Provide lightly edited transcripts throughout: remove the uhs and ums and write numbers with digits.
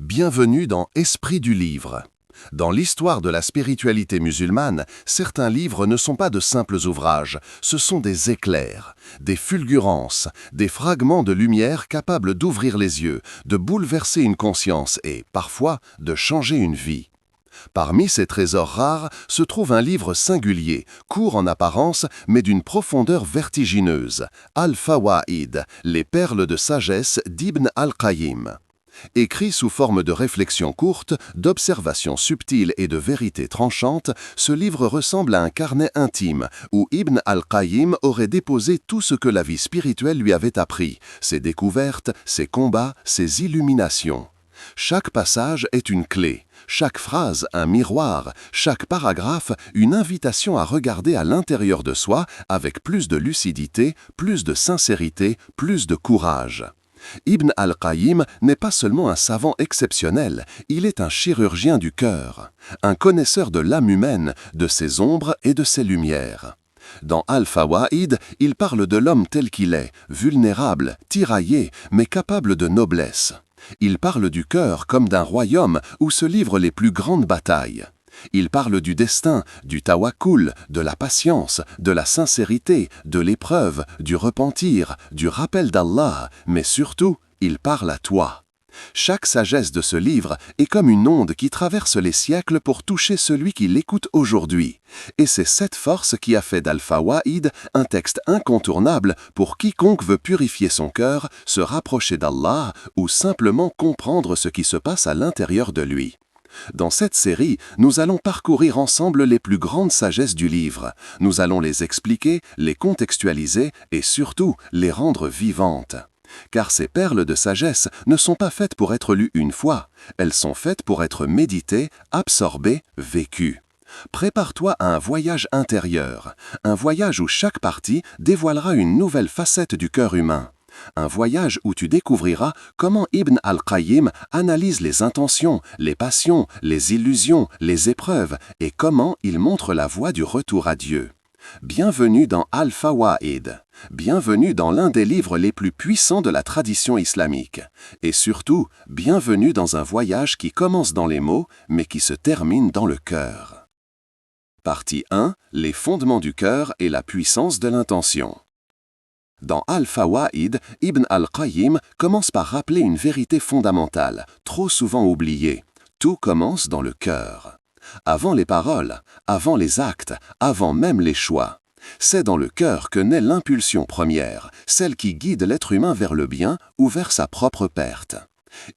Bienvenue dans Esprit du livre. Dans l'histoire de la spiritualité musulmane, certains livres ne sont pas de simples ouvrages, ce sont des éclairs, des fulgurances, des fragments de lumière capables d'ouvrir les yeux, de bouleverser une conscience et, parfois, de changer une vie. Parmi ces trésors rares se trouve un livre singulier, court en apparence, mais d'une profondeur vertigineuse, Al-Fawaïd, les perles de sagesse d'Ibn al-Qayyim. Écrit sous forme de réflexions courtes, d'observations subtiles et de vérités tranchantes, ce livre ressemble à un carnet intime où Ibn al-Qayyim aurait déposé tout ce que la vie spirituelle lui avait appris, ses découvertes, ses combats, ses illuminations. Chaque passage est une clé, chaque phrase un miroir, chaque paragraphe une invitation à regarder à l'intérieur de soi avec plus de lucidité, plus de sincérité, plus de courage. Ibn al-Qayyim n'est pas seulement un savant exceptionnel, il est un chirurgien du cœur, un connaisseur de l'âme humaine, de ses ombres et de ses lumières. Dans Al-Fawaïd, il parle de l'homme tel qu'il est, vulnérable, tiraillé, mais capable de noblesse. Il parle du cœur comme d'un royaume où se livrent les plus grandes batailles. Il parle du destin, du tawakkul, de la patience, de la sincérité, de l'épreuve, du repentir, du rappel d'Allah, mais surtout, il parle à toi. Chaque sagesse de ce livre est comme une onde qui traverse les siècles pour toucher celui qui l'écoute aujourd'hui. Et c'est cette force qui a fait d'Al-Fawaïd un texte incontournable pour quiconque veut purifier son cœur, se rapprocher d'Allah ou simplement comprendre ce qui se passe à l'intérieur de lui. Dans cette série, nous allons parcourir ensemble les plus grandes sagesses du livre. Nous allons les expliquer, les contextualiser et surtout les rendre vivantes. Car ces perles de sagesse ne sont pas faites pour être lues une fois, elles sont faites pour être méditées, absorbées, vécues. Prépare-toi à un voyage intérieur, un voyage où chaque partie dévoilera une nouvelle facette du cœur humain. Un voyage où tu découvriras comment Ibn al-Qayyim analyse les intentions, les passions, les illusions, les épreuves et comment il montre la voie du retour à Dieu. Bienvenue dans Al-Fawaïd. Bienvenue dans l'un des livres les plus puissants de la tradition islamique. Et surtout, bienvenue dans un voyage qui commence dans les mots, mais qui se termine dans le cœur. Partie 1. Les fondements du cœur et la puissance de l'intention. Dans Al-Fawaïd, Ibn al-Qayyim commence par rappeler une vérité fondamentale, trop souvent oubliée. Tout commence dans le cœur. Avant les paroles, avant les actes, avant même les choix. C'est dans le cœur que naît l'impulsion première, celle qui guide l'être humain vers le bien ou vers sa propre perte.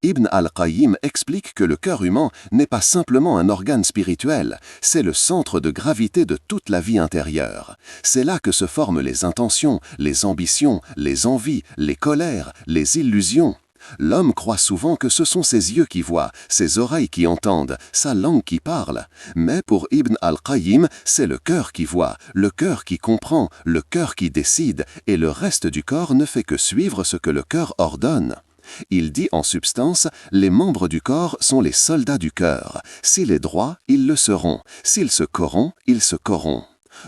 Ibn al-Qayyim explique que le cœur humain n'est pas simplement un organe spirituel, c'est le centre de gravité de toute la vie intérieure. C'est là que se forment les intentions, les ambitions, les envies, les colères, les illusions. L'homme croit souvent que ce sont ses yeux qui voient, ses oreilles qui entendent, sa langue qui parle. Mais pour Ibn al-Qayyim, c'est le cœur qui voit, le cœur qui comprend, le cœur qui décide, et le reste du corps ne fait que suivre ce que le cœur ordonne. Il dit en substance, les membres du corps sont les soldats du cœur. S'il est droit, ils le seront. S'il se corrompt, il se corrompt.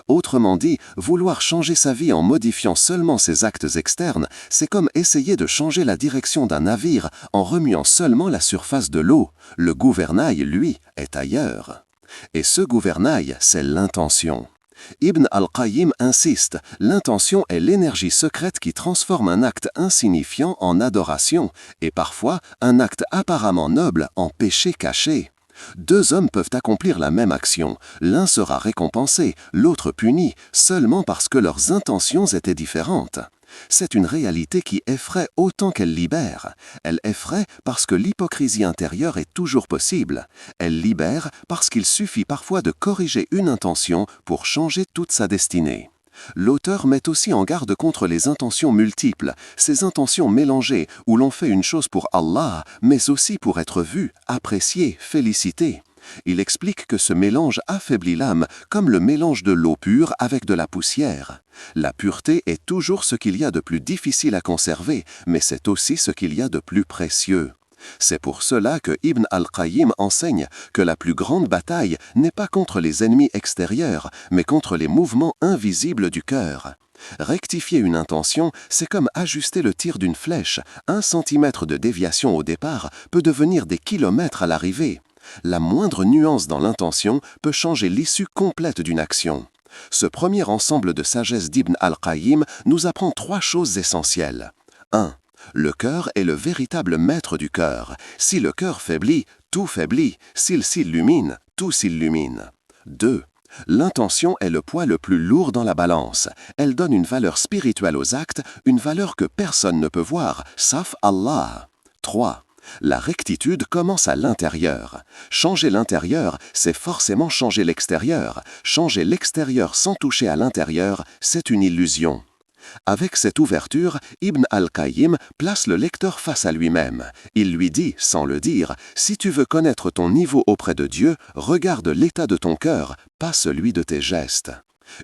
Autrement dit, vouloir changer sa vie en modifiant seulement ses actes externes, c'est comme essayer de changer la direction d'un navire en remuant seulement la surface de l'eau. Le gouvernail, lui, est ailleurs. Et ce gouvernail, c'est l'intention. Ibn al-Qayyim insiste, l'intention est l'énergie secrète qui transforme un acte insignifiant en adoration, et parfois un acte apparemment noble en péché caché. Deux hommes peuvent accomplir la même action, l'un sera récompensé, l'autre puni, seulement parce que leurs intentions étaient différentes. C'est une réalité qui effraie autant qu'elle libère. Elle effraie parce que l'hypocrisie intérieure est toujours possible. Elle libère parce qu'il suffit parfois de corriger une intention pour changer toute sa destinée. L'auteur met aussi en garde contre les intentions multiples, ces intentions mélangées où l'on fait une chose pour Allah, mais aussi pour être vu, apprécié, félicité. Il explique que ce mélange affaiblit l'âme comme le mélange de l'eau pure avec de la poussière. La pureté est toujours ce qu'il y a de plus difficile à conserver, mais c'est aussi ce qu'il y a de plus précieux. C'est pour cela que Ibn al-Qayyim enseigne que la plus grande bataille n'est pas contre les ennemis extérieurs, mais contre les mouvements invisibles du cœur. Rectifier une intention, c'est comme ajuster le tir d'une flèche. 1 centimètre de déviation au départ peut devenir des kilomètres à l'arrivée. La moindre nuance dans l'intention peut changer l'issue complète d'une action. Ce premier ensemble de sagesse d'Ibn al-Qayyim nous apprend 3 choses essentielles. 1. Le cœur est le véritable maître du cœur. Si le cœur faiblit, tout faiblit. S'il s'illumine, tout s'illumine. 2. L'intention est le poids le plus lourd dans la balance. Elle donne une valeur spirituelle aux actes, une valeur que personne ne peut voir, sauf Allah. 3. La rectitude commence à l'intérieur. Changer l'intérieur, c'est forcément changer l'extérieur. Changer l'extérieur sans toucher à l'intérieur, c'est une illusion. Avec cette ouverture, Ibn al-Qayyim place le lecteur face à lui-même. Il lui dit, sans le dire, « Si tu veux connaître ton niveau auprès de Dieu, regarde l'état de ton cœur, pas celui de tes gestes. »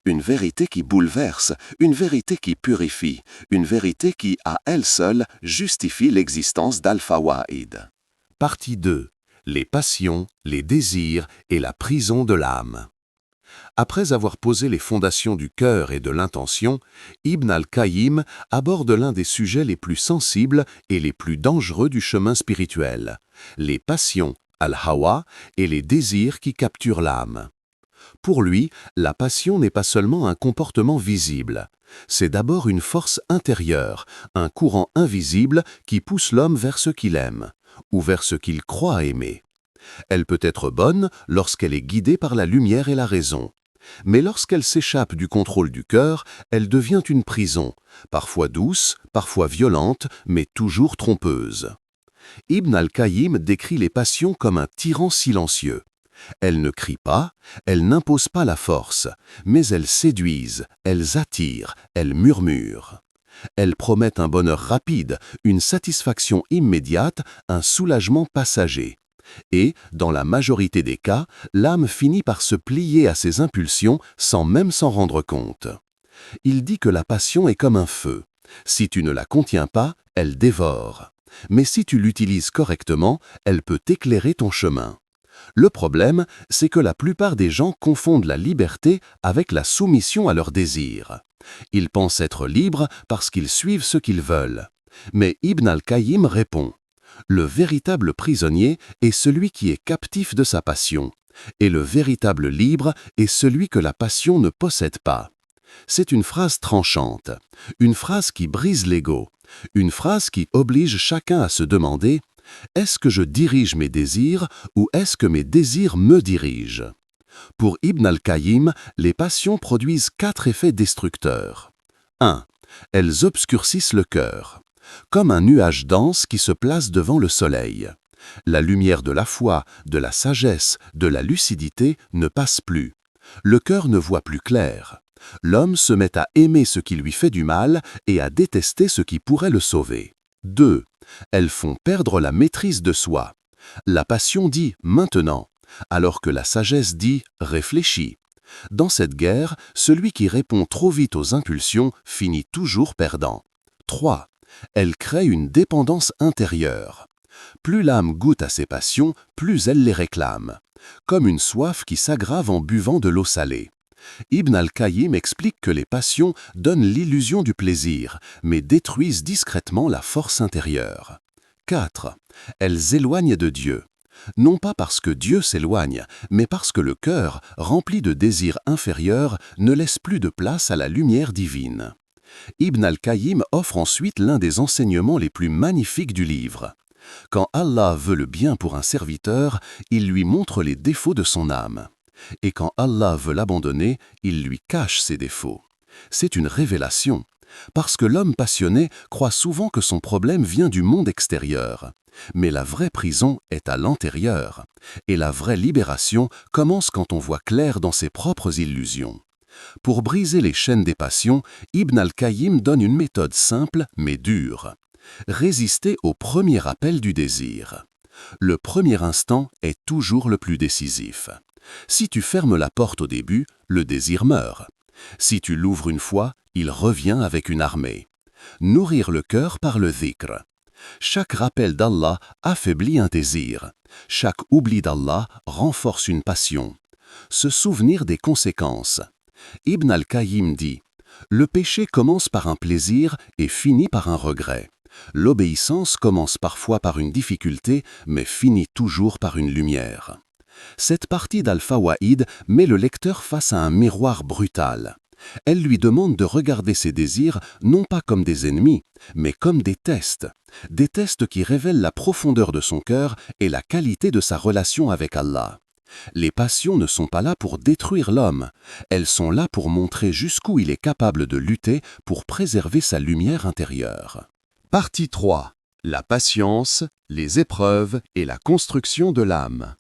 Une vérité qui bouleverse, une vérité qui purifie, une vérité qui, à elle seule, justifie l'existence d'Al-Fawaïd. Partie 2. Les passions, les désirs et la prison de l'âme. Après avoir posé les fondations du cœur et de l'intention, Ibn al-Qayyim aborde l'un des sujets les plus sensibles et les plus dangereux du chemin spirituel, les passions, al-hawa, et les désirs qui capturent l'âme. Pour lui, la passion n'est pas seulement un comportement visible. C'est d'abord une force intérieure, un courant invisible qui pousse l'homme vers ce qu'il aime, ou vers ce qu'il croit aimer. Elle peut être bonne lorsqu'elle est guidée par la lumière et la raison. Mais lorsqu'elle s'échappe du contrôle du cœur, elle devient une prison, parfois douce, parfois violente, mais toujours trompeuse. Ibn al-Qayyim décrit les passions comme un tyran silencieux. Elles ne crient pas, elles n'imposent pas la force, mais elles séduisent, elles attirent, elles murmurent. Elles promettent un bonheur rapide, une satisfaction immédiate, un soulagement passager. Et, dans la majorité des cas, l'âme finit par se plier à ses impulsions sans même s'en rendre compte. Il dit que la passion est comme un feu. Si tu ne la contiens pas, elle dévore. Mais si tu l'utilises correctement, elle peut éclairer ton chemin. Le problème, c'est que la plupart des gens confondent la liberté avec la soumission à leurs désirs. Ils pensent être libres parce qu'ils suivent ce qu'ils veulent. Mais Ibn al-Qayyim répond: le véritable prisonnier est celui qui est captif de sa passion, et le véritable libre est celui que la passion ne possède pas. C'est une phrase tranchante, une phrase qui brise l'ego, une phrase qui oblige chacun à se demander: est-ce que je dirige mes désirs ou est-ce que mes désirs me dirigent? Pour Ibn al-Qayyim, les passions produisent 4 effets destructeurs. 1. Elles obscurcissent le cœur. Comme un nuage dense qui se place devant le soleil. La lumière de la foi, de la sagesse, de la lucidité ne passe plus. Le cœur ne voit plus clair. L'homme se met à aimer ce qui lui fait du mal et à détester ce qui pourrait le sauver. 2. Elles font perdre la maîtrise de soi. La passion dit « maintenant », alors que la sagesse dit « réfléchis ». Dans cette guerre, celui qui répond trop vite aux impulsions finit toujours perdant. 3. Elle crée une dépendance intérieure. Plus l'âme goûte à ses passions, plus elle les réclame. Comme une soif qui s'aggrave en buvant de l'eau salée. Ibn al-Qayyim explique que les passions donnent l'illusion du plaisir, mais détruisent discrètement la force intérieure. 4. Elles éloignent de Dieu. Non pas parce que Dieu s'éloigne, mais parce que le cœur, rempli de désirs inférieurs, ne laisse plus de place à la lumière divine. Ibn al-Qayyim offre ensuite l'un des enseignements les plus magnifiques du livre. Quand Allah veut le bien pour un serviteur, il lui montre les défauts de son âme. Et quand Allah veut l'abandonner, il lui cache ses défauts. C'est une révélation, parce que l'homme passionné croit souvent que son problème vient du monde extérieur. Mais la vraie prison est à l'intérieur, et la vraie libération commence quand on voit clair dans ses propres illusions. Pour briser les chaînes des passions, Ibn al-Qayyim donne une méthode simple mais dure. Résister au premier appel du désir. Le premier instant est toujours le plus décisif. Si tu fermes la porte au début, le désir meurt. Si tu l'ouvres une fois, il revient avec une armée. Nourrir le cœur par le dhikr. Chaque rappel d'Allah affaiblit un désir. Chaque oubli d'Allah renforce une passion. Se souvenir des conséquences. Ibn al-Qayyim dit « Le péché commence par un plaisir et finit par un regret. L'obéissance commence parfois par une difficulté, mais finit toujours par une lumière. » Cette partie d'Al-Fawaïd met le lecteur face à un miroir brutal. Elle lui demande de regarder ses désirs non pas comme des ennemis, mais comme des tests qui révèlent la profondeur de son cœur et la qualité de sa relation avec Allah. Les passions ne sont pas là pour détruire l'homme, elles sont là pour montrer jusqu'où il est capable de lutter pour préserver sa lumière intérieure. Partie 3. La patience, les épreuves et la construction de l'âme.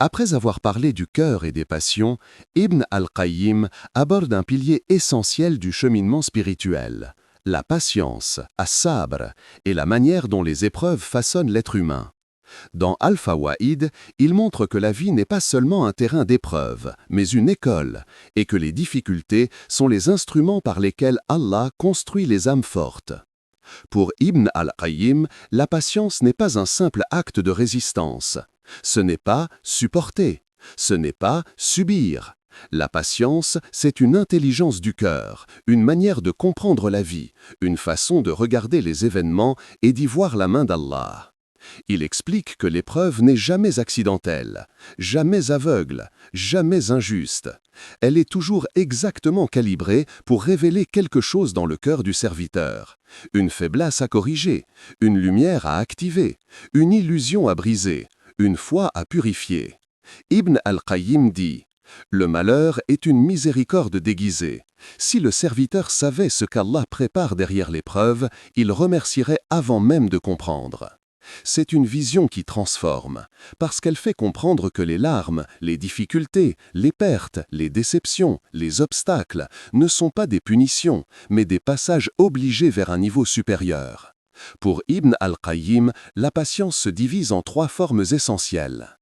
Après avoir parlé du cœur et des passions, Ibn al-Qayyim aborde un pilier essentiel du cheminement spirituel, la patience, as-sabr, et la manière dont les épreuves façonnent l'être humain. Dans Al-Fawaïd, il montre que la vie n'est pas seulement un terrain d'épreuves, mais une école, et que les difficultés sont les instruments par lesquels Allah construit les âmes fortes. Pour Ibn al-Qayyim, la patience n'est pas un simple acte de résistance. Ce n'est pas supporter, ce n'est pas subir. La patience, c'est une intelligence du cœur, une manière de comprendre la vie, une façon de regarder les événements et d'y voir la main d'Allah. Il explique que l'épreuve n'est jamais accidentelle, jamais aveugle, jamais injuste. Elle est toujours exactement calibrée pour révéler quelque chose dans le cœur du serviteur, une faiblesse à corriger, une lumière à activer, une illusion à briser, une foi à purifier. Ibn al-Qayyim dit « Le malheur est une miséricorde déguisée. Si le serviteur savait ce qu'Allah prépare derrière l'épreuve, il remercierait avant même de comprendre. » C'est une vision qui transforme, parce qu'elle fait comprendre que les larmes, les difficultés, les pertes, les déceptions, les obstacles ne sont pas des punitions, mais des passages obligés vers un niveau supérieur. Pour Ibn al-Qayyim, la patience se divise en 3 formes essentielles.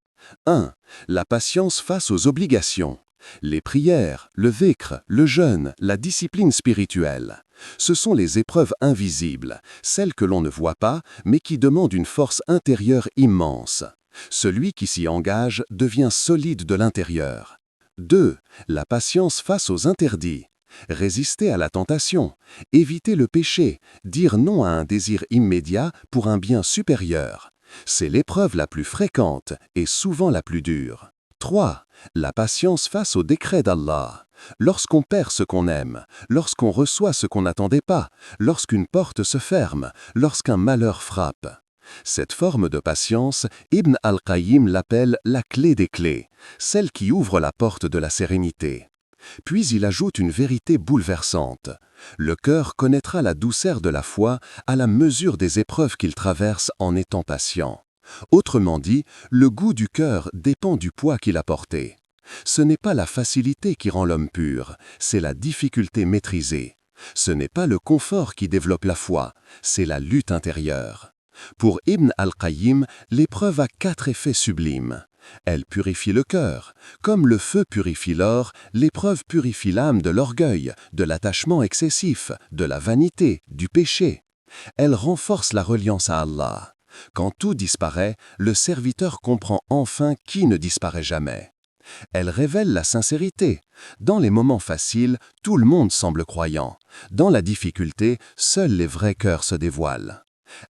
1. La patience face aux obligations. Les prières, le dhikr, le jeûne, la discipline spirituelle. Ce sont les épreuves invisibles, celles que l'on ne voit pas, mais qui demandent une force intérieure immense. Celui qui s'y engage devient solide de l'intérieur. 2. La patience face aux interdits. Résister à la tentation, éviter le péché, dire non à un désir immédiat pour un bien supérieur. C'est l'épreuve la plus fréquente et souvent la plus dure. 3. La patience face au décret d'Allah. Lorsqu'on perd ce qu'on aime, lorsqu'on reçoit ce qu'on n'attendait pas, lorsqu'une porte se ferme, lorsqu'un malheur frappe. Cette forme de patience, Ibn al-Qayyim l'appelle la clé des clés, celle qui ouvre la porte de la sérénité. Puis il ajoute une vérité bouleversante. Le cœur connaîtra la douceur de la foi à la mesure des épreuves qu'il traverse en étant patient. Autrement dit, le goût du cœur dépend du poids qu'il a porté. Ce n'est pas la facilité qui rend l'homme pur, c'est la difficulté maîtrisée. Ce n'est pas le confort qui développe la foi, c'est la lutte intérieure. Pour Ibn al-Qayyim, l'épreuve a 4 effets sublimes. Elle purifie le cœur. Comme le feu purifie l'or, l'épreuve purifie l'âme de l'orgueil, de l'attachement excessif, de la vanité, du péché. Elle renforce la reliance à Allah. Quand tout disparaît, le serviteur comprend enfin qui ne disparaît jamais. Elle révèle la sincérité. Dans les moments faciles, tout le monde semble croyant. Dans la difficulté, seuls les vrais cœurs se dévoilent.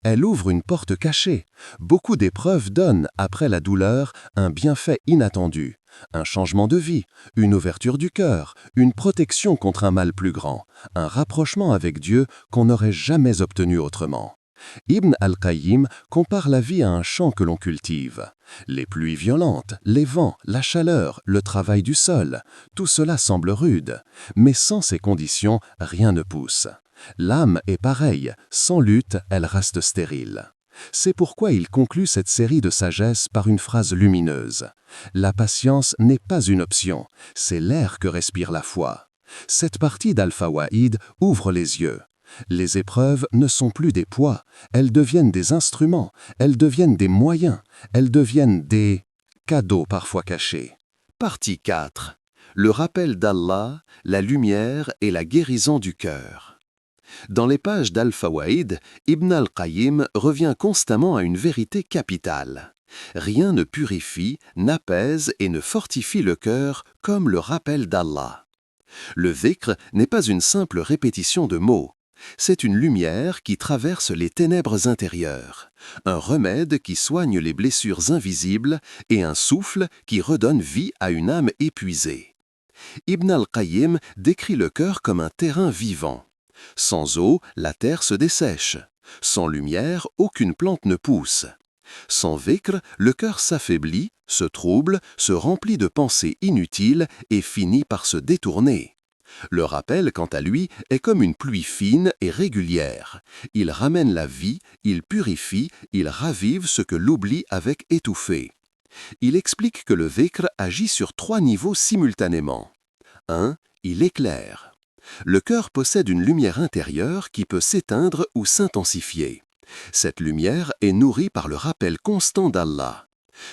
Elle ouvre une porte cachée. Beaucoup d'épreuves donnent, après la douleur, un bienfait inattendu. Un changement de vie, une ouverture du cœur, une protection contre un mal plus grand, un rapprochement avec Dieu qu'on n'aurait jamais obtenu autrement. Ibn al-Qayyim compare la vie à un champ que l'on cultive. Les pluies violentes, les vents, la chaleur, le travail du sol, tout cela semble rude. Mais sans ces conditions, rien ne pousse. L'âme est pareille, sans lutte, elle reste stérile. C'est pourquoi il conclut cette série de sagesse par une phrase lumineuse. La patience n'est pas une option, c'est l'air que respire la foi. Cette partie d'Al-Fawaïd ouvre les yeux. Les épreuves ne sont plus des poids, elles deviennent des instruments, elles deviennent des moyens, elles deviennent des cadeaux parfois cachés. Partie 4. Le rappel d'Allah, la lumière et la guérison du cœur. Dans les pages d'Al-Fawaïd, Ibn al-Qayyim revient constamment à une vérité capitale. Rien ne purifie, n'apaise et ne fortifie le cœur comme le rappel d'Allah. Le dhikr n'est pas une simple répétition de mots. C'est une lumière qui traverse les ténèbres intérieures, un remède qui soigne les blessures invisibles et un souffle qui redonne vie à une âme épuisée. Ibn al-Qayyim décrit le cœur comme un terrain vivant. Sans eau, la terre se dessèche. Sans lumière, aucune plante ne pousse. Sans dhikr, le cœur s'affaiblit, se trouble, se remplit de pensées inutiles et finit par se détourner. Le rappel, quant à lui, est comme une pluie fine et régulière. Il ramène la vie, il purifie, il ravive ce que l'oubli avait étouffé. Il explique que le dhikr agit sur 3 niveaux simultanément. 1. Il éclaire. Le cœur possède une lumière intérieure qui peut s'éteindre ou s'intensifier. Cette lumière est nourrie par le rappel constant d'Allah.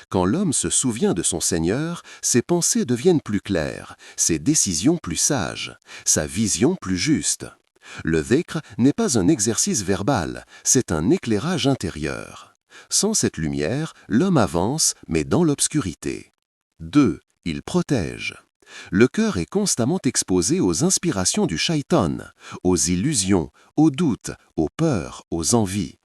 Quand l'homme se souvient de son Seigneur, ses pensées deviennent plus claires, ses décisions plus sages, sa vision plus juste. Le dhikr n'est pas un exercice verbal, c'est un éclairage intérieur. Sans cette lumière, l'homme avance, mais dans l'obscurité. 2. Il protège. Le cœur est constamment exposé aux inspirations du shaitan, aux illusions, aux doutes, aux peurs, aux envies.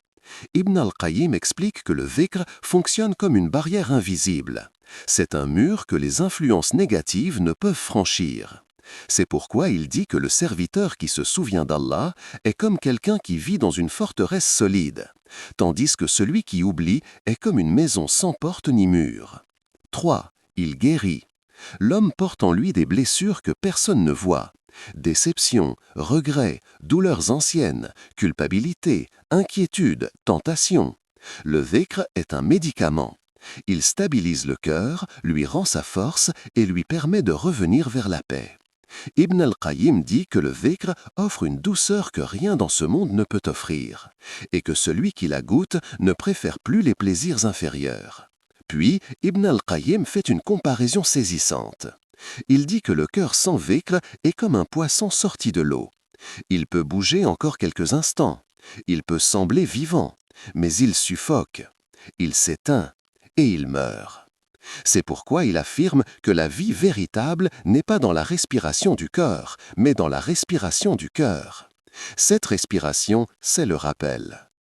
Ibn al-Qayyim explique que le dhikr fonctionne comme une barrière invisible. C'est un mur que les influences négatives ne peuvent franchir. C'est pourquoi il dit que le serviteur qui se souvient d'Allah est comme quelqu'un qui vit dans une forteresse solide, tandis que celui qui oublie est comme une maison sans porte ni mur. 3. Il guérit. L'homme porte en lui des blessures que personne ne voit. Déception, regrets, douleurs anciennes, culpabilité, inquiétude, tentation. Le dhikr est un médicament. Il stabilise le cœur, lui rend sa force et lui permet de revenir vers la paix. Ibn al-Qayyim dit que le dhikr offre une douceur que rien dans ce monde ne peut offrir, et que celui qui la goûte ne préfère plus les plaisirs inférieurs. Puis, Ibn al-Qayyim fait une comparaison saisissante. Il dit que le cœur sans dhikr est comme un poisson sorti de l'eau. Il peut bouger encore quelques instants, il peut sembler vivant, mais il suffoque, il s'éteint et il meurt. C'est pourquoi il affirme que la vie véritable n'est pas dans la respiration du corps, mais dans la respiration du cœur. Cette respiration, c'est le rappel.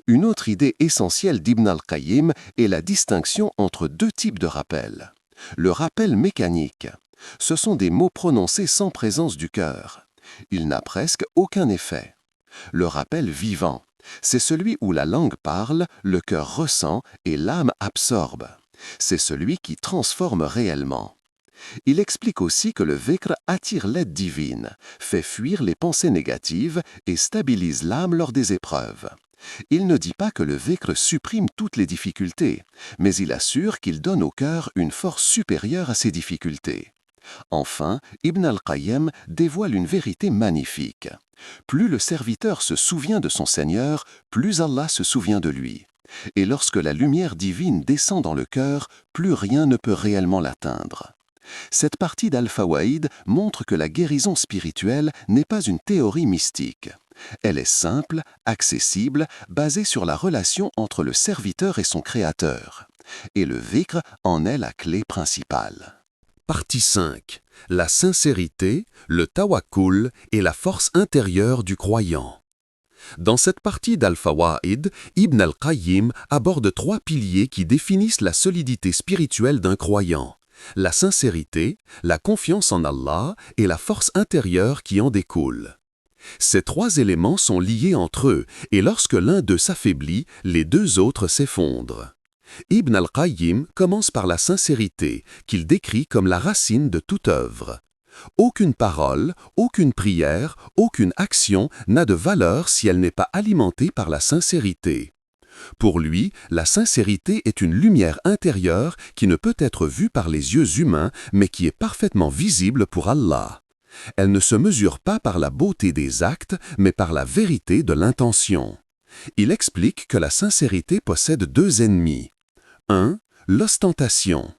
Une autre idée essentielle d'Ibn al-Qayyim est la distinction entre 2 types de rappel. Le rappel mécanique. Ce sont des mots prononcés sans présence du cœur. Il n'a presque aucun effet. Le rappel vivant. C'est celui où la langue parle, le cœur ressent et l'âme absorbe. C'est celui qui transforme réellement. Il explique aussi que le dhikr attire l'aide divine, fait fuir les pensées négatives et stabilise l'âme lors des épreuves. Il ne dit pas que le dhikr supprime toutes les difficultés, mais il assure qu'il donne au cœur une force supérieure à ces difficultés. Enfin, Ibn al-Qayyim dévoile une vérité magnifique. Plus le serviteur se souvient de son Seigneur, plus Allah se souvient de lui. Et lorsque la lumière divine descend dans le cœur, plus rien ne peut réellement l'atteindre. Cette partie d'Al-Fawaïd montre que la guérison spirituelle n'est pas une théorie mystique. Elle est simple, accessible, basée sur la relation entre le serviteur et son créateur. Et le dhikr en est la clé principale. Partie 5. La sincérité, le tawakkul et la force intérieure du croyant. Dans cette partie d'Al-Fawaïd, Ibn al-Qayyim aborde 3 piliers qui définissent la solidité spirituelle d'un croyant. La sincérité, la confiance en Allah et la force intérieure qui en découle. Ces 3 éléments sont liés entre eux et lorsque l'un d'eux s'affaiblit, les 2 autres s'effondrent. Ibn al-Qayyim commence par la sincérité, qu'il décrit comme la racine de toute œuvre. Aucune parole, aucune prière, aucune action n'a de valeur si elle n'est pas alimentée par la sincérité. Pour lui, la sincérité est une lumière intérieure qui ne peut être vue par les yeux humains, mais qui est parfaitement visible pour Allah. Elle ne se mesure pas par la beauté des actes, mais par la vérité de l'intention. Il explique que la sincérité possède 2 ennemis. 1. L'ostentation.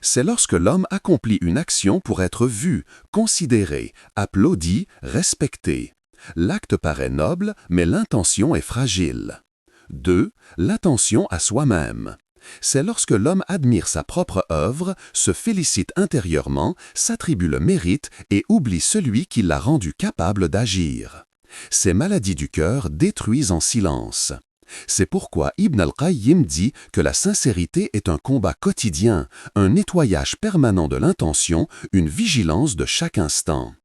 C'est lorsque l'homme accomplit une action pour être vu, considéré, applaudi, respecté. L'acte paraît noble, mais l'intention est fragile. 2. L'attention à soi-même. C'est lorsque l'homme admire sa propre œuvre, se félicite intérieurement, s'attribue le mérite et oublie celui qui l'a rendu capable d'agir. Ces maladies du cœur détruisent en silence. C'est pourquoi Ibn al-Qayyim dit que la sincérité est un combat quotidien, un nettoyage permanent de l'intention, une vigilance de chaque instant.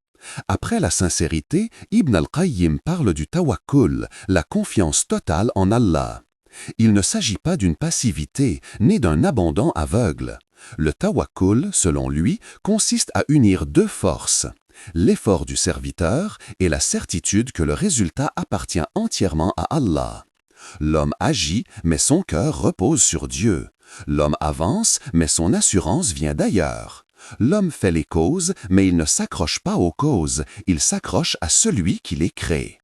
Après la sincérité, Ibn al-Qayyim parle du tawakkul, la confiance totale en Allah. Il ne s'agit pas d'une passivité, ni d'un abandon aveugle. Le tawakkul, selon lui, consiste à unir deux forces, l'effort du serviteur et la certitude que le résultat appartient entièrement à Allah. L'homme agit, mais son cœur repose sur Dieu. L'homme avance, mais son assurance vient d'ailleurs. L'homme fait les causes, mais il ne s'accroche pas aux causes, il s'accroche à celui qui les crée.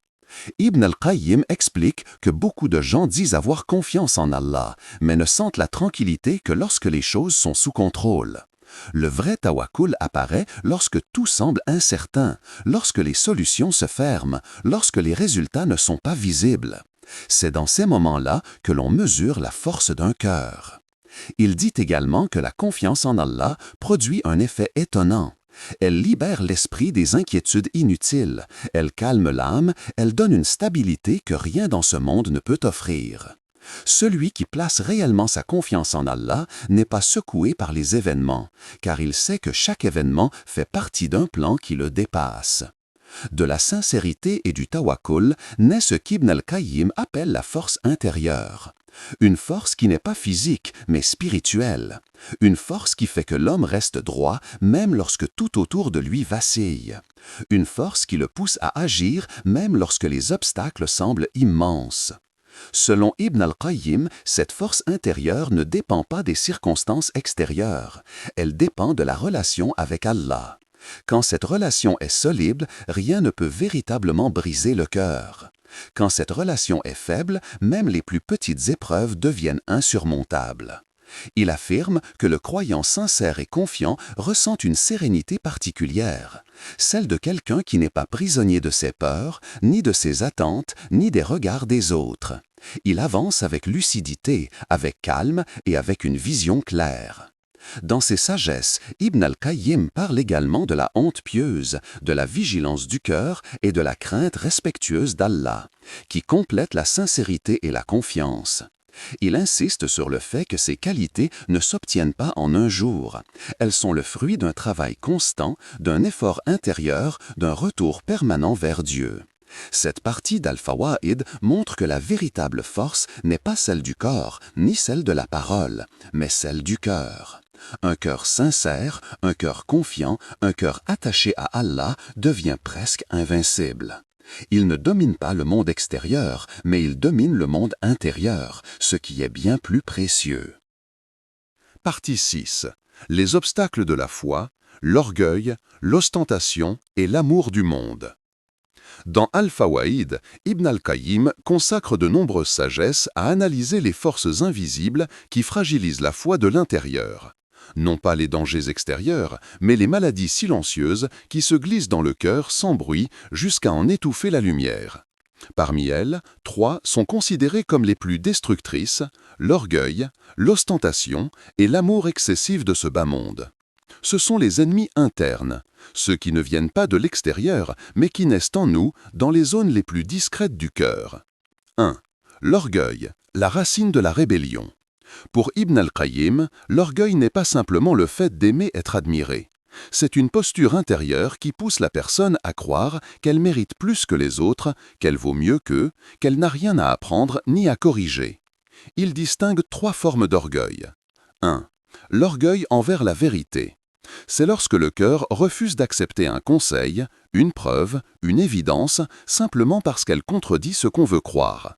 Ibn al-Qayyim explique que beaucoup de gens disent avoir confiance en Allah, mais ne sentent la tranquillité que lorsque les choses sont sous contrôle. Le vrai tawakkul apparaît lorsque tout semble incertain, lorsque les solutions se ferment, lorsque les résultats ne sont pas visibles. C'est dans ces moments-là que l'on mesure la force d'un cœur. Il dit également que la confiance en Allah produit un effet étonnant. Elle libère l'esprit des inquiétudes inutiles, elle calme l'âme, elle donne une stabilité que rien dans ce monde ne peut offrir. Celui qui place réellement sa confiance en Allah n'est pas secoué par les événements, car il sait que chaque événement fait partie d'un plan qui le dépasse. De la sincérité et du tawakkul naît ce qu'Ibn al-Qayyim appelle la force intérieure. Une force qui n'est pas physique, mais spirituelle. Une force qui fait que l'homme reste droit, même lorsque tout autour de lui vacille. Une force qui le pousse à agir, même lorsque les obstacles semblent immenses. Selon Ibn al-Qayyim, cette force intérieure ne dépend pas des circonstances extérieures. Elle dépend de la relation avec Allah. Quand cette relation est solide, rien ne peut véritablement briser le cœur. Quand cette relation est faible, même les plus petites épreuves deviennent insurmontables. Il affirme que le croyant sincère et confiant ressent une sérénité particulière, celle de quelqu'un qui n'est pas prisonnier de ses peurs, ni de ses attentes, ni des regards des autres. Il avance avec lucidité, avec calme et avec une vision claire. Dans ses sagesses, Ibn al-Qayyim parle également de la honte pieuse, de la vigilance du cœur et de la crainte respectueuse d'Allah, qui complètent la sincérité et la confiance. Il insiste sur le fait que ces qualités ne s'obtiennent pas en un jour. Elles sont le fruit d'un travail constant, d'un effort intérieur, d'un retour permanent vers Dieu. Cette partie d'Al-Fawaïd montre que la véritable force n'est pas celle du corps, ni celle de la parole, mais celle du cœur. Un cœur sincère, un cœur confiant, un cœur attaché à Allah devient presque invincible. Il ne domine pas le monde extérieur, mais il domine le monde intérieur, ce qui est bien plus précieux. Partie 6. Les obstacles de la foi, l'orgueil, l'ostentation et l'amour du monde. Dans Al-Fawaïd, Ibn al-Qayyim consacre de nombreuses sagesses à analyser les forces invisibles qui fragilisent la foi de l'intérieur. Non pas les dangers extérieurs, mais les maladies silencieuses qui se glissent dans le cœur sans bruit jusqu'à en étouffer la lumière. Parmi elles, 3 sont considérées comme les plus destructrices, l'orgueil, l'ostentation et l'amour excessif de ce bas monde. Ce sont les ennemis internes, ceux qui ne viennent pas de l'extérieur, mais qui naissent en nous, dans les zones les plus discrètes du cœur. 1. L'orgueil, la racine de la rébellion. Pour Ibn al-Qayyim, l'orgueil n'est pas simplement le fait d'aimer être admiré. C'est une posture intérieure qui pousse la personne à croire qu'elle mérite plus que les autres, qu'elle vaut mieux qu'eux, qu'elle n'a rien à apprendre ni à corriger. Il distingue 3 formes d'orgueil. 1. L'orgueil envers la vérité. C'est lorsque le cœur refuse d'accepter un conseil, une preuve, une évidence, simplement parce qu'elle contredit ce qu'on veut croire.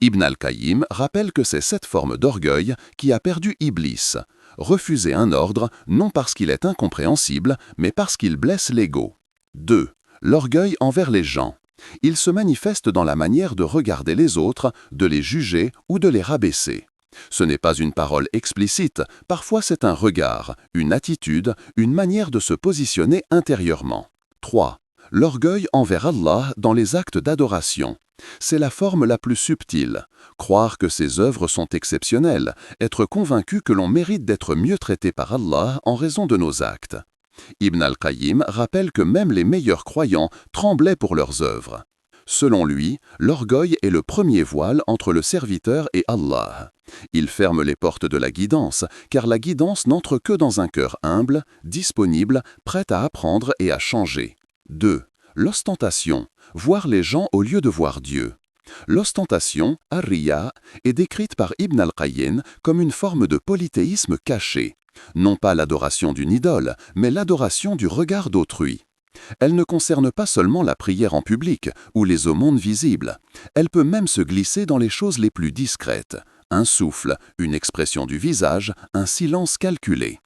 Ibn al-Qayyim rappelle que c'est cette forme d'orgueil qui a perdu Iblis, refuser un ordre non parce qu'il est incompréhensible, mais parce qu'il blesse l'ego. 2. L'orgueil envers les gens. Il se manifeste dans la manière de regarder les autres, de les juger ou de les rabaisser. Ce n'est pas une parole explicite, parfois c'est un regard, une attitude, une manière de se positionner intérieurement. 3. L'orgueil envers Allah dans les actes d'adoration. C'est la forme la plus subtile. Croire que ses œuvres sont exceptionnelles, être convaincu que l'on mérite d'être mieux traité par Allah en raison de nos actes. Ibn al-Qayyim rappelle que même les meilleurs croyants tremblaient pour leurs œuvres. Selon lui, l'orgueil est le premier voile entre le serviteur et Allah. Il ferme les portes de la guidance, car la guidance n'entre que dans un cœur humble, disponible, prêt à apprendre et à changer. 2. L'ostentation, voir les gens au lieu de voir Dieu. L'ostentation, ar-riya, est décrite par Ibn al-Qayyim comme une forme de polythéisme caché. Non pas l'adoration d'une idole, mais l'adoration du regard d'autrui. Elle ne concerne pas seulement la prière en public ou les aumônes visibles. Elle peut même se glisser dans les choses les plus discrètes. Un souffle, une expression du visage, un silence calculé.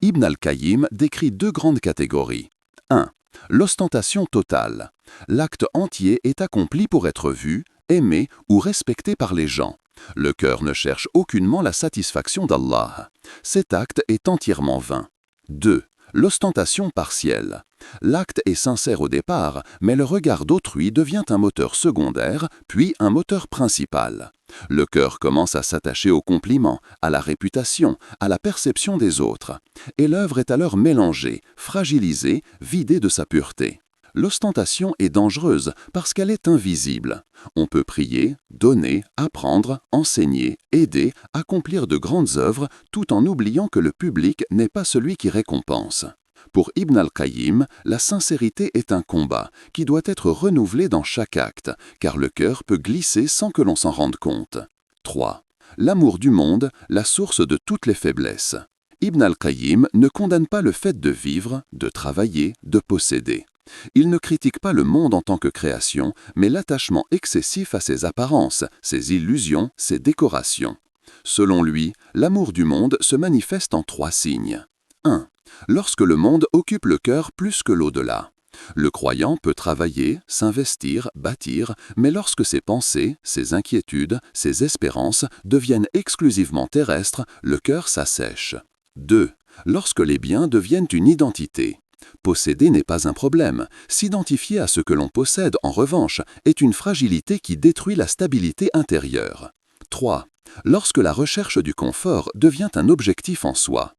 Ibn al-Qayyim décrit 2 grandes catégories. 1. L'ostentation totale. L'acte entier est accompli pour être vu, aimé ou respecté par les gens. Le cœur ne cherche aucunement la satisfaction d'Allah. Cet acte est entièrement vain. 2. L'ostentation partielle. L'acte est sincère au départ, mais le regard d'autrui devient un moteur secondaire, puis un moteur principal. Le cœur commence à s'attacher aux compliments, à la réputation, à la perception des autres. Et l'œuvre est alors mélangée, fragilisée, vidée de sa pureté. L'ostentation est dangereuse parce qu'elle est invisible. On peut prier, donner, apprendre, enseigner, aider, accomplir de grandes œuvres tout en oubliant que le public n'est pas celui qui récompense. Pour Ibn al-Qayyim, la sincérité est un combat qui doit être renouvelé dans chaque acte, car le cœur peut glisser sans que l'on s'en rende compte. 3. L'amour du monde, la source de toutes les faiblesses. Ibn al-Qayyim ne condamne pas le fait de vivre, de travailler, de posséder. Il ne critique pas le monde en tant que création, mais l'attachement excessif à ses apparences, ses illusions, ses décorations. Selon lui, l'amour du monde se manifeste en 3 signes. 1. Lorsque le monde occupe le cœur plus que l'au-delà. Le croyant peut travailler, s'investir, bâtir, mais lorsque ses pensées, ses inquiétudes, ses espérances deviennent exclusivement terrestres, le cœur s'assèche. 2. Lorsque les biens deviennent une identité. Posséder n'est pas un problème. S'identifier à ce que l'on possède, en revanche, est une fragilité qui détruit la stabilité intérieure. 3. Lorsque la recherche du confort devient un objectif en soi.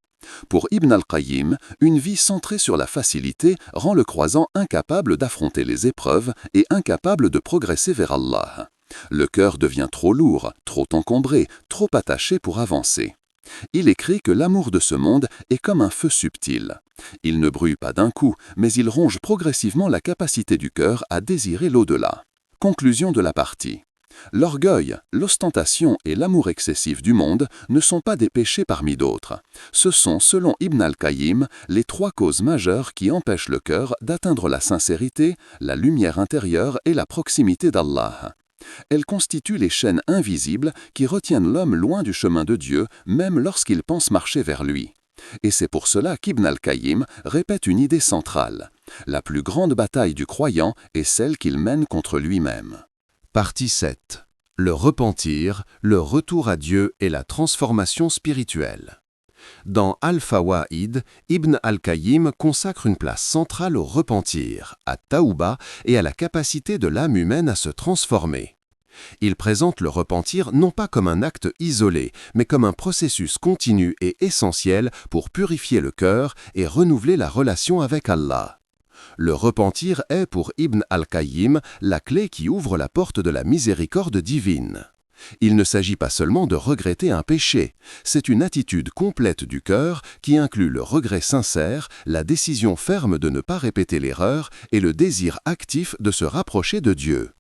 Pour Ibn al-Qayyim, une vie centrée sur la facilité rend le croyant incapable d'affronter les épreuves et incapable de progresser vers Allah. Le cœur devient trop lourd, trop encombré, trop attaché pour avancer. Il écrit que l'amour de ce monde est comme un feu subtil. Il ne brûle pas d'un coup, mais il ronge progressivement la capacité du cœur à désirer l'au-delà. Conclusion de la partie. L'orgueil, l'ostentation et l'amour excessif du monde ne sont pas des péchés parmi d'autres. Ce sont, selon Ibn al-Qayyim, les 3 causes majeures qui empêchent le cœur d'atteindre la sincérité, la lumière intérieure et la proximité d'Allah. Elles constituent les chaînes invisibles qui retiennent l'homme loin du chemin de Dieu, même lorsqu'il pense marcher vers lui. Et c'est pour cela qu'Ibn al-Qayyim répète une idée centrale. La plus grande bataille du croyant est celle qu'il mène contre lui-même. Partie 7. Le repentir, le retour à Dieu et la transformation spirituelle. Dans Al-Fawaïd, Ibn al-Qayyim consacre une place centrale au repentir, à Taouba et à la capacité de l'âme humaine à se transformer. Il présente le repentir non pas comme un acte isolé, mais comme un processus continu et essentiel pour purifier le cœur et renouveler la relation avec Allah. Le repentir est pour Ibn al-Qayyim la clé qui ouvre la porte de la miséricorde divine. Il ne s'agit pas seulement de regretter un péché, c'est une attitude complète du cœur qui inclut le regret sincère, la décision ferme de ne pas répéter l'erreur et le désir actif de se rapprocher de Dieu.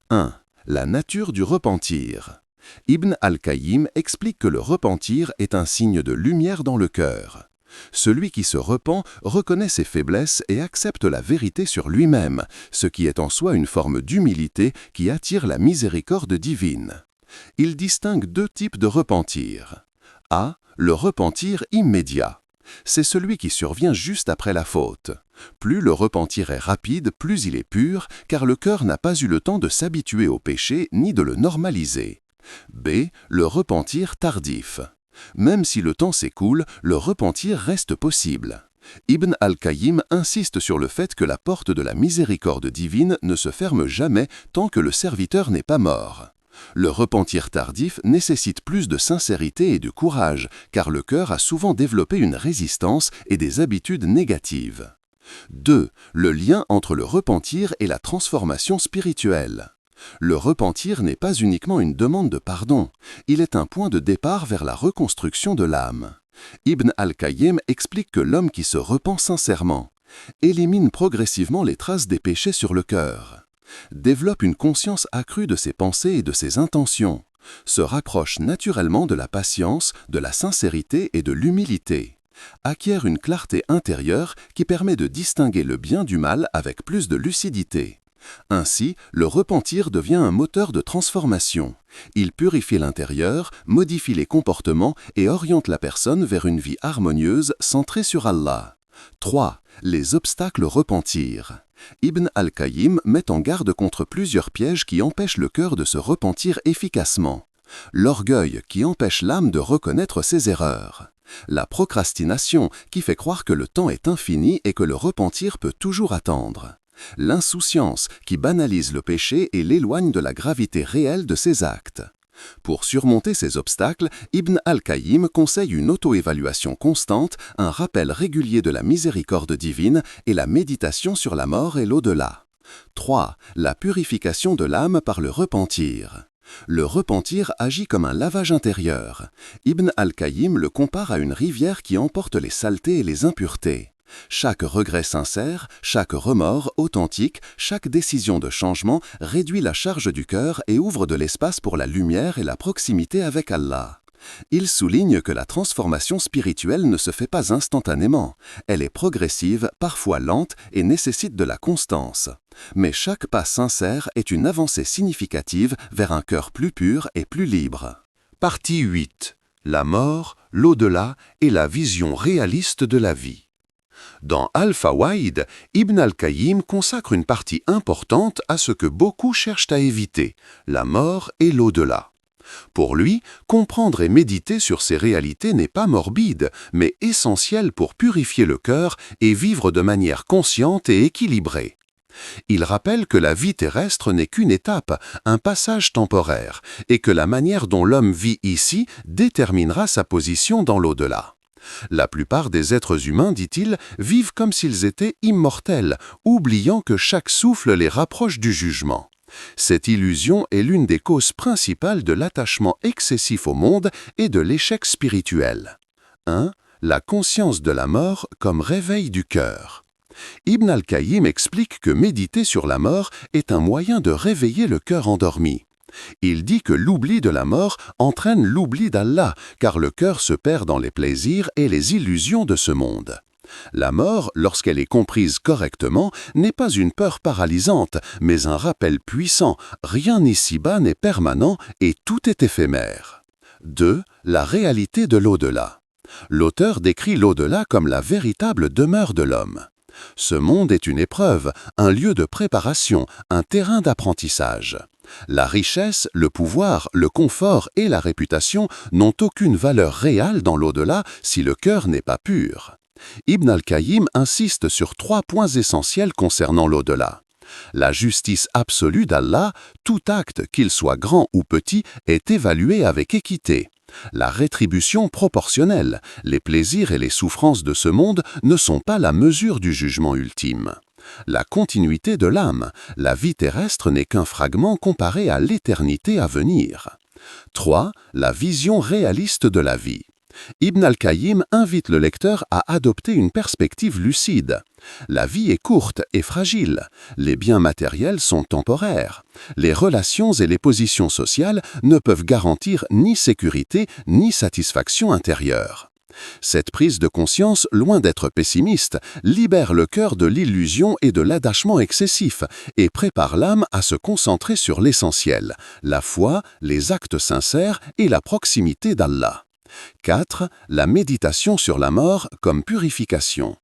1. La nature du repentir. Ibn al-Qayyim explique que le repentir est un signe de lumière dans le cœur. Celui qui se repent reconnaît ses faiblesses et accepte la vérité sur lui-même, ce qui est en soi une forme d'humilité qui attire la miséricorde divine. Il distingue 2 types de repentir. A. Le repentir immédiat. C'est celui qui survient juste après la faute. Plus le repentir est rapide, plus il est pur, car le cœur n'a pas eu le temps de s'habituer au péché ni de le normaliser. B. Le repentir tardif. Même si le temps s'écoule, le repentir reste possible. Ibn al-Qayyim insiste sur le fait que la porte de la miséricorde divine ne se ferme jamais tant que le serviteur n'est pas mort. Le repentir tardif nécessite plus de sincérité et de courage, car le cœur a souvent développé une résistance et des habitudes négatives. 2. Le lien entre le repentir et la transformation spirituelle. Le repentir n'est pas uniquement une demande de pardon, il est un point de départ vers la reconstruction de l'âme. Ibn al-Qayyim explique que l'homme qui se repent sincèrement élimine progressivement les traces des péchés sur le cœur, développe une conscience accrue de ses pensées et de ses intentions, se rapproche naturellement de la patience, de la sincérité et de l'humilité, acquiert une clarté intérieure qui permet de distinguer le bien du mal avec plus de lucidité. Ainsi, le repentir devient un moteur de transformation. Il purifie l'intérieur, modifie les comportements et oriente la personne vers une vie harmonieuse centrée sur Allah. 3. Les obstacles au repentir. Ibn al-Qayyim met en garde contre plusieurs pièges qui empêchent le cœur de se repentir efficacement. L'orgueil qui empêche l'âme de reconnaître ses erreurs. La procrastination qui fait croire que le temps est infini et que le repentir peut toujours attendre. L'insouciance qui banalise le péché et l'éloigne de la gravité réelle de ses actes. Pour surmonter ces obstacles, Ibn al-Qayyim conseille une auto-évaluation constante, un rappel régulier de la miséricorde divine et la méditation sur la mort et l'au-delà. 3. La purification de l'âme par le repentir. Le repentir agit comme un lavage intérieur. Ibn al-Qayyim le compare à une rivière qui emporte les saletés et les impuretés. Chaque regret sincère, chaque remords authentique, chaque décision de changement réduit la charge du cœur et ouvre de l'espace pour la lumière et la proximité avec Allah. Il souligne que la transformation spirituelle ne se fait pas instantanément. Elle est progressive, parfois lente et nécessite de la constance. Mais chaque pas sincère est une avancée significative vers un cœur plus pur et plus libre. Partie 8. La mort, l'au-delà et la vision réaliste de la vie. Dans Al-Fawaïd, Ibn al-Qayyim consacre une partie importante à ce que beaucoup cherchent à éviter, la mort et l'au-delà. Pour lui, comprendre et méditer sur ces réalités n'est pas morbide, mais essentiel pour purifier le cœur et vivre de manière consciente et équilibrée. Il rappelle que la vie terrestre n'est qu'une étape, un passage temporaire, et que la manière dont l'homme vit ici déterminera sa position dans l'au-delà. La plupart des êtres humains, dit-il, vivent comme s'ils étaient immortels, oubliant que chaque souffle les rapproche du jugement. Cette illusion est l'une des causes principales de l'attachement excessif au monde et de l'échec spirituel. 1. La conscience de la mort comme réveil du cœur. Ibn al-Qayyim explique que méditer sur la mort est un moyen de réveiller le cœur endormi. Il dit que l'oubli de la mort entraîne l'oubli d'Allah, car le cœur se perd dans les plaisirs et les illusions de ce monde. La mort, lorsqu'elle est comprise correctement, n'est pas une peur paralysante, mais un rappel puissant. Rien ici-bas n'est permanent et tout est éphémère. 2. La réalité de l'au-delà. L'auteur décrit l'au-delà comme la véritable demeure de l'homme. Ce monde est une épreuve, un lieu de préparation, un terrain d'apprentissage. La richesse, le pouvoir, le confort et la réputation n'ont aucune valeur réelle dans l'au-delà si le cœur n'est pas pur. Ibn al-Qayyim insiste sur 3 points essentiels concernant l'au-delà. La justice absolue d'Allah, tout acte, qu'il soit grand ou petit, est évalué avec équité. La rétribution proportionnelle, les plaisirs et les souffrances de ce monde ne sont pas la mesure du jugement ultime. La continuité de l'âme, la vie terrestre n'est qu'un fragment comparé à l'éternité à venir. 3. La vision réaliste de la vie. Ibn al-Qayyim invite le lecteur à adopter une perspective lucide. La vie est courte et fragile. Les biens matériels sont temporaires. Les relations et les positions sociales ne peuvent garantir ni sécurité ni satisfaction intérieure. Cette prise de conscience, loin d'être pessimiste, libère le cœur de l'illusion et de l'attachement excessif et prépare l'âme à se concentrer sur l'essentiel, la foi, les actes sincères et la proximité d'Allah. 4. La méditation sur la mort comme purification.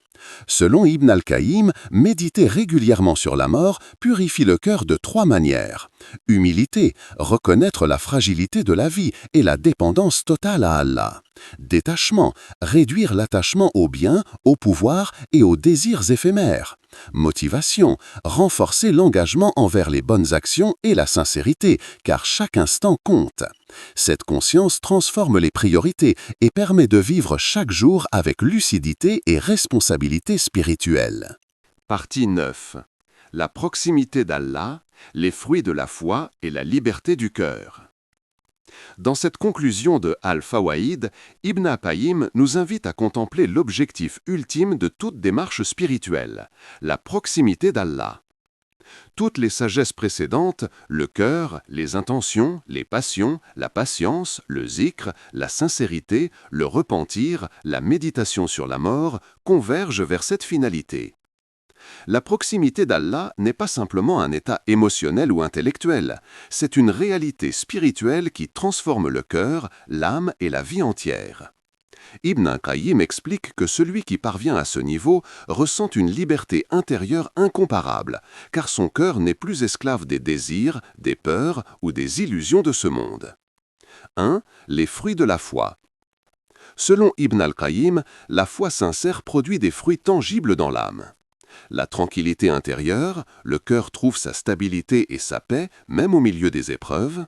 Selon Ibn al-Qayyim, méditer régulièrement sur la mort purifie le cœur de 3 manières. Humilité, reconnaître la fragilité de la vie et la dépendance totale à Allah. Détachement, réduire l'attachement aux biens, au pouvoir et aux désirs éphémères. Motivation, renforcer l'engagement envers les bonnes actions et la sincérité, car chaque instant compte. Cette conscience transforme les priorités et permet de vivre chaque jour avec lucidité et responsabilité spirituelle. Partie 9. La proximité d'Allah, les fruits de la foi et la liberté du cœur. Dans cette conclusion de Al-Fawaïd, Ibn al-Qayyim nous invite à contempler l'objectif ultime de toute démarche spirituelle, la proximité d'Allah. Toutes les sagesses précédentes, le cœur, les intentions, les passions, la patience, le zikr, la sincérité, le repentir, la méditation sur la mort, convergent vers cette finalité. La proximité d'Allah n'est pas simplement un état émotionnel ou intellectuel, c'est une réalité spirituelle qui transforme le cœur, l'âme et la vie entière. Ibn al-Qayyim explique que celui qui parvient à ce niveau ressent une liberté intérieure incomparable, car son cœur n'est plus esclave des désirs, des peurs ou des illusions de ce monde. 1. Les fruits de la foi. Selon Ibn al-Qayyim, la foi sincère produit des fruits tangibles dans l'âme. La tranquillité intérieure, le cœur trouve sa stabilité et sa paix, même au milieu des épreuves.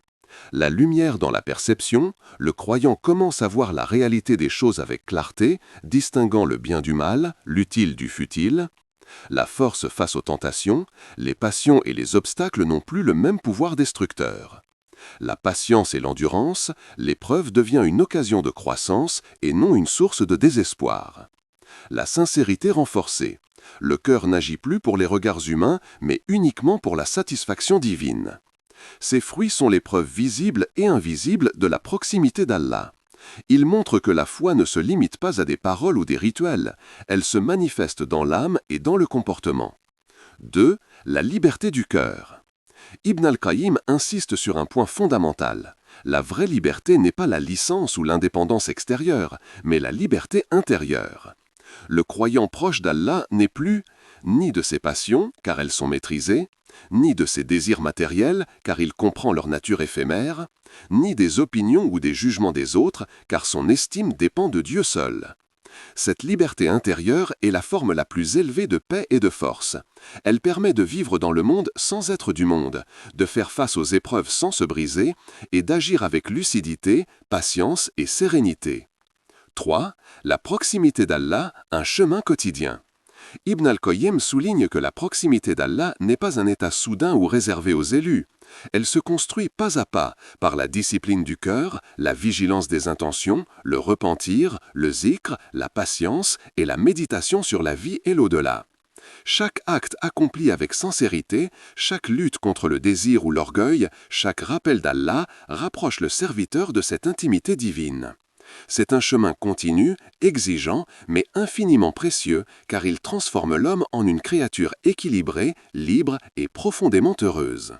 La lumière dans la perception, le croyant commence à voir la réalité des choses avec clarté, distinguant le bien du mal, l'utile du futile. La force face aux tentations, les passions et les obstacles n'ont plus le même pouvoir destructeur. La patience et l'endurance, l'épreuve devient une occasion de croissance et non une source de désespoir. La sincérité renforcée. Le cœur n'agit plus pour les regards humains, mais uniquement pour la satisfaction divine. Ces fruits sont les preuves visibles et invisibles de la proximité d'Allah. Ils montrent que la foi ne se limite pas à des paroles ou des rituels, elle se manifeste dans l'âme et dans le comportement. 2. La liberté du cœur. Ibn al-Qayyim insiste sur un point fondamental. La vraie liberté n'est pas la licence ou l'indépendance extérieure, mais la liberté intérieure. Le croyant proche d'Allah n'est plus ni de ses passions, car elles sont maîtrisées, ni de ses désirs matériels, car il comprend leur nature éphémère, ni des opinions ou des jugements des autres, car son estime dépend de Dieu seul. Cette liberté intérieure est la forme la plus élevée de paix et de force. Elle permet de vivre dans le monde sans être du monde, de faire face aux épreuves sans se briser et d'agir avec lucidité, patience et sérénité. 3. La proximité d'Allah, un chemin quotidien. Ibn al-Qayyim souligne que la proximité d'Allah n'est pas un état soudain ou réservé aux élus. Elle se construit pas à pas par la discipline du cœur, la vigilance des intentions, le repentir, le zikr, la patience et la méditation sur la vie et l'au-delà. Chaque acte accompli avec sincérité, chaque lutte contre le désir ou l'orgueil, chaque rappel d'Allah rapproche le serviteur de cette intimité divine. C'est un chemin continu, exigeant, mais infiniment précieux, car il transforme l'homme en une créature équilibrée, libre et profondément heureuse.